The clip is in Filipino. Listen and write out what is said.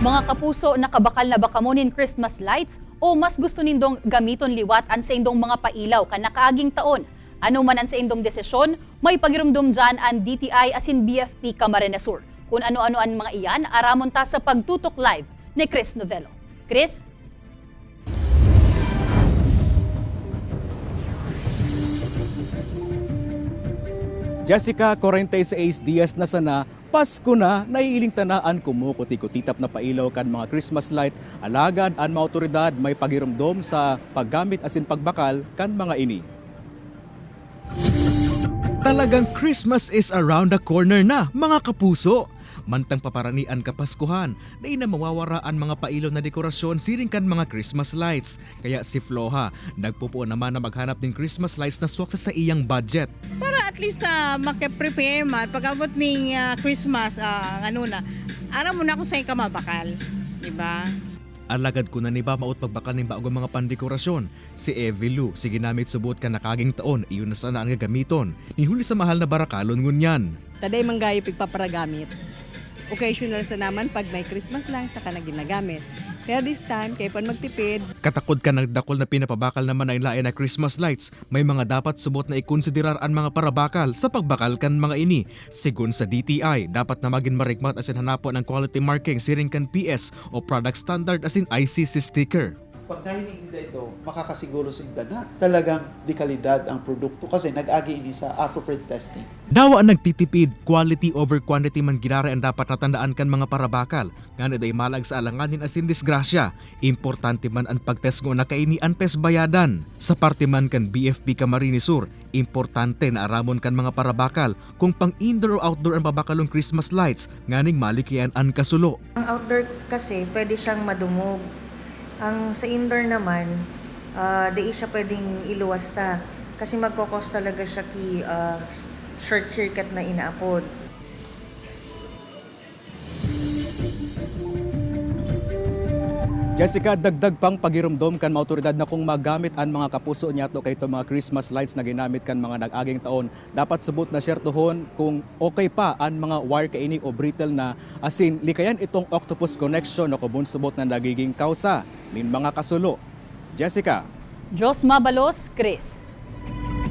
Mga kapuso, nakabakal na ba kamo nin Christmas lights o mas gusto nindong gamiton liwat an sa indong mga pailaw kan nakaaging taon? Ano man an sa indong desisyon, may pagirumdum dyan ang DTI asin BFP Camarines Sur. Kung ano-ano ang mga iyan, aramon ta sa pagtutok live ni Chris Novello. Chris? Jessica 46 Diaz na sana, Pasko na, naiiling tanaan kumukuti-kutitap na pailaw kan mga Christmas lights, alagad ang mga otoridad may pagirumdom sa paggamit asin pagbakal kan mga ini. Talagang Christmas is around the corner na, mga kapuso. Mantang paparanian kapaskuhan, na inamawawaraan mga pailaw na dekorasyon siring kan mga Christmas lights. Kaya si Floha, nagpupuan naman na maghanap ng Christmas lights na swak sa iyang budget. Para at least makaprepare man pag-abot ng Christmas, aram mo na kung saan ka mabakal, di ba? Alagad ko na ni ba maut pagbakal ng bago mga pandekorasyon. Si Evie Lu, sige namit subot ka nakaging taon, iyon na sana ang gagamiton. Nihuli sa mahal na barakalon ngunyan. Taday manggayo pigpaparagamit. Occasional sa naman pag may Christmas lang saka na ginagamit. Pero this time, kaya pan magtipid. Katakod ka nagdakol na pinapabakal naman ang lain na Christmas lights, may mga dapat subot na ikonsiderar ang mga parabakal sa pagbakal kan mga ini. Sigun sa DTI, dapat na maging marikmat asin hanapon ang quality marking siring kan PS o product standard asin ICC sticker. Pag nahinig nila ito, makakasiguro sigda na talagang di kalidad ang produkto kasi nag-agi ini sa appropriate testing. Dawa ang nagtitipid, quality over quantity man ginara ang dapat natandaan kan mga parabakal. Nga na day malag sa alanganin asin disgrasya. Importante man ang pagtest ngo na kaini ang test bayadan. Sa parte man kan BFP Camarines Sur, importante na aramon kan mga parabakal kung pang indoor o outdoor ang babakalong Christmas lights, nganing malikyan ang kasulo. Ang outdoor kasi pwede siyang madumog. Ang sa indoor naman, di siya pwedeng iluwasta kasi magkokos talaga siya ki short circuit na inaapod. Jessica, dagdag pang pagirumdom kan mga otoridad na kung magamit ang mga kapuso niya to kay mga Christmas lights na ginamit kan mga nag-aging taon, dapat subot na syertuhon kung okay pa ang mga wire kaini o brittle na asin likayan itong octopus connection o kubun subot na nagiging kausa min mga kasulo. Jessica. Diyos mabalos, Chris.